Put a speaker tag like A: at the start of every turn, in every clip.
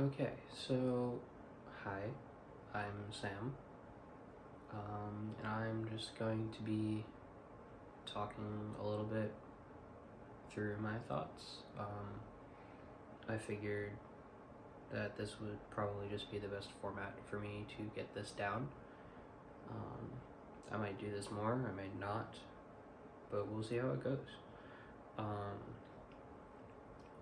A: Okay, so hi, I'm Sam, and I'm just going to be talking a little bit through my thoughts. I figured that this would probably just be the best format for me to get this down. Um, I might do this more, I might not, but we'll see how it goes. Um,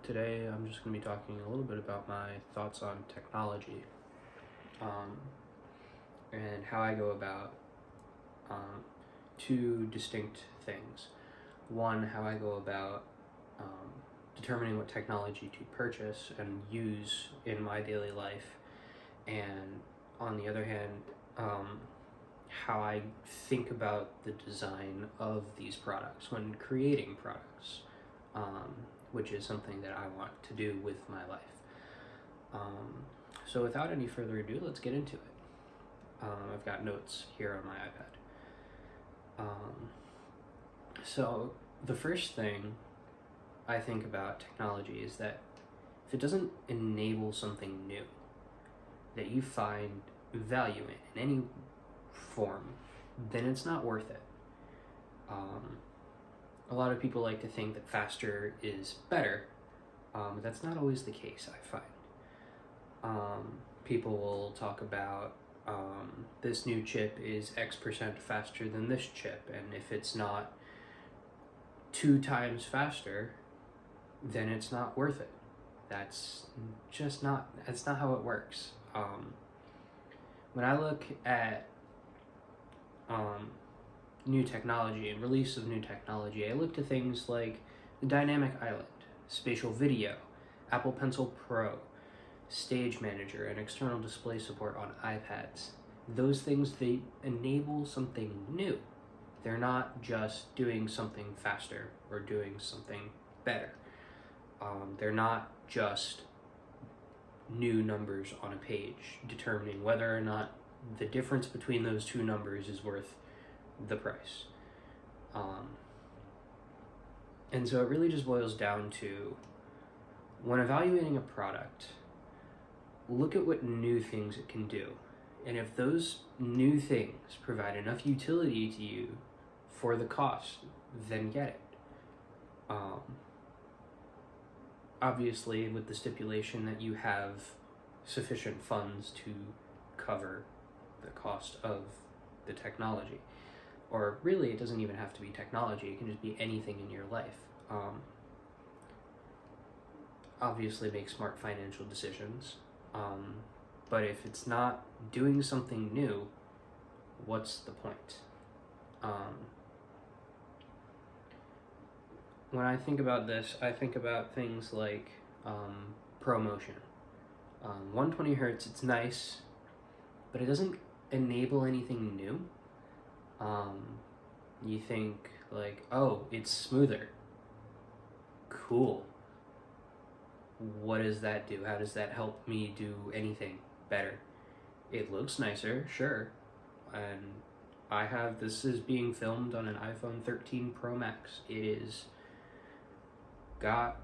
A: Today, I'm just going to be talking a little bit about my thoughts on technology. And how I go about two distinct things. One, how I go about determining what technology to purchase and use in my daily life, and on the other hand, how I think about the design of these products when creating products, which is something that I want to do with my life. So without any further ado, let's get into it. I've got notes here on my iPad. So the first thing I think about technology is that if it doesn't enable something new that you find value in any form, then it's not worth it. A lot of people like to think that faster is better, but that's not always the case, I find. People will talk about this new chip is X% faster than this chip, and if it's not 2 times faster, then it's not worth it. That's not how it works. When I look at new technology and release of new technology, I look to things like the Dynamic Island, spatial video, Apple Pencil Pro, Stage Manager, and external display support on iPads. Those things, they enable something new. They're not just doing something faster or doing something better. They're not just new numbers on a page, determining whether or not the difference between those two numbers is worth the price. And so it really just boils down to, when evaluating a product, look at what new things it can do. And if those new things provide enough utility to you for the cost, then get it. Obviously, with the stipulation that you have sufficient funds to cover the cost of the technology. Or really, it doesn't even have to be technology, it can just be anything in your life. Obviously, make smart financial decisions. But if it's not doing something new, what's the point? When I think about this, I think about things like ProMotion. 120 hertz, it's nice, but it doesn't enable anything new. You think like, oh, it's smoother. Cool. What does that do? How does that help me do anything better? It looks nicer, sure. And this is being filmed on an iPhone 13 Pro Max. It is got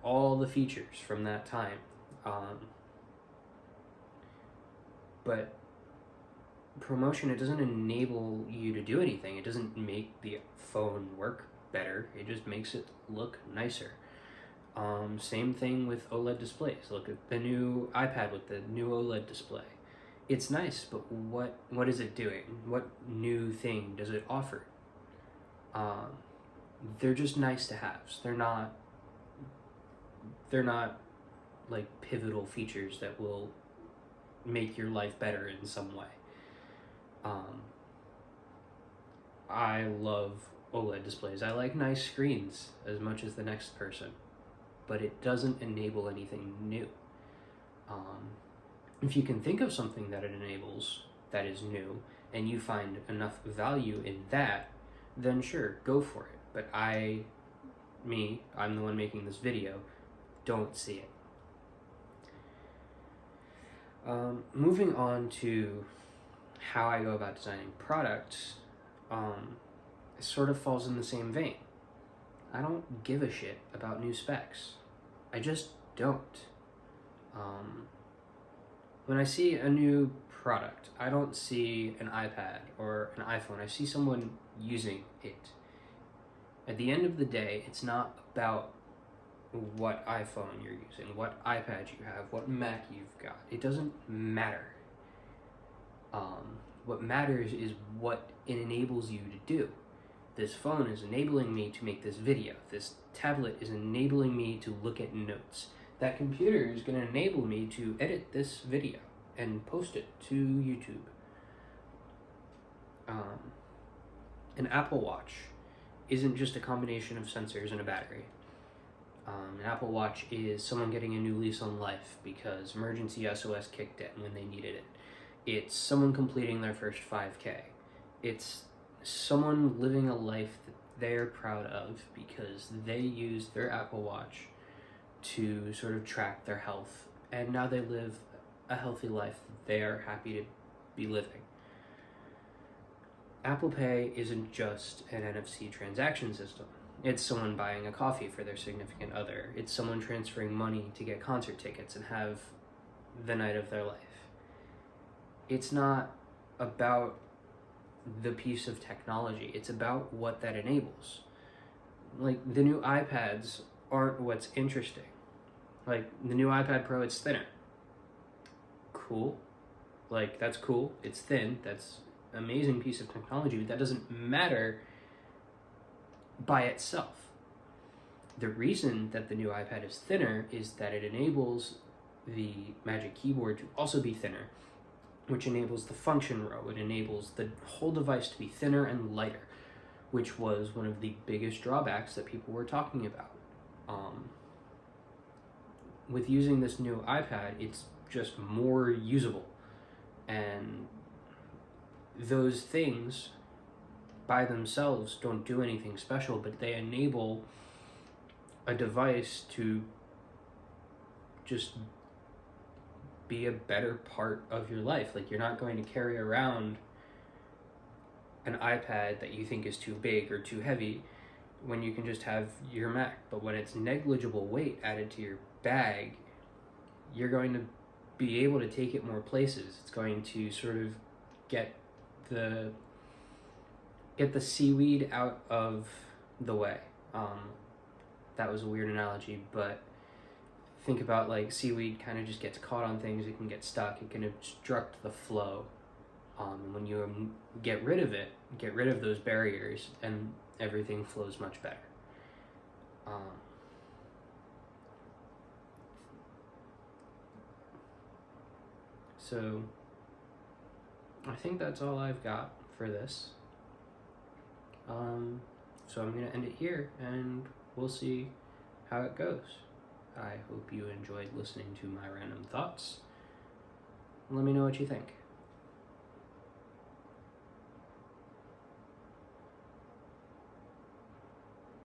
A: all the features from that time. But ProMotion, it doesn't enable you to do anything. It doesn't make the phone work better. It just makes it look nicer. Same thing with OLED displays. Look at the new iPad with the new OLED display. It's nice, but what is it doing? What new thing does it offer? They're just nice to haves. They're not like pivotal features that will make your life better in some way. I love OLED displays. I like nice screens as much as the next person, but it doesn't enable anything new. If you can think of something that it enables that is new, and you find enough value in that, then sure, go for it. But I'm the one making this video, don't see it. Moving on to how I go about designing products, it sort of falls in the same vein. I don't give a shit about new specs. I just don't. When I see a new product, I don't see an iPad or an iPhone. I see someone using it. At the end of the day, it's not about what iPhone you're using, what iPad you have, what Mac you've got. It doesn't matter. What matters is what it enables you to do. This phone is enabling me to make this video. This tablet is enabling me to look at notes. That computer is going to enable me to edit this video and post it to YouTube. An Apple Watch isn't just a combination of sensors and a battery. An Apple Watch is someone getting a new lease on life because emergency SOS kicked in when they needed it. It's someone completing their first 5K. It's someone living a life that they're proud of because they used their Apple Watch to sort of track their health, and now they live a healthy life that they are happy to be living. Apple Pay isn't just an NFC transaction system. It's someone buying a coffee for their significant other. It's someone transferring money to get concert tickets and have the night of their life. It's not about the piece of technology. It's about what that enables. Like, the new iPads aren't what's interesting. Like, the new iPad Pro, it's thinner. Cool. Like, that's cool. It's thin. That's an amazing piece of technology, but that doesn't matter by itself. The reason that the new iPad is thinner is that it enables the Magic Keyboard to also be thinner, which enables the function row. It enables the whole device to be thinner and lighter, which was one of the biggest drawbacks that people were talking about. With using this new iPad, it's just more usable. And those things by themselves don't do anything special, but they enable a device to just be a better part of your life. Like, you're not going to carry around an iPad that you think is too big or too heavy when you can just have your Mac. But when it's negligible weight added to your bag, you're going to be able to take it more places. It's going to sort of get the seaweed out of the way. That was a weird analogy, but think about, like, seaweed kind of just gets caught on things. It can get stuck. It can obstruct the flow. And when you get rid of it, get rid of those barriers, and everything flows much better. So I think that's all I've got for this. So I'm going to end it here, and we'll see how it goes. I hope you enjoyed listening to my random thoughts. Let me know what you think.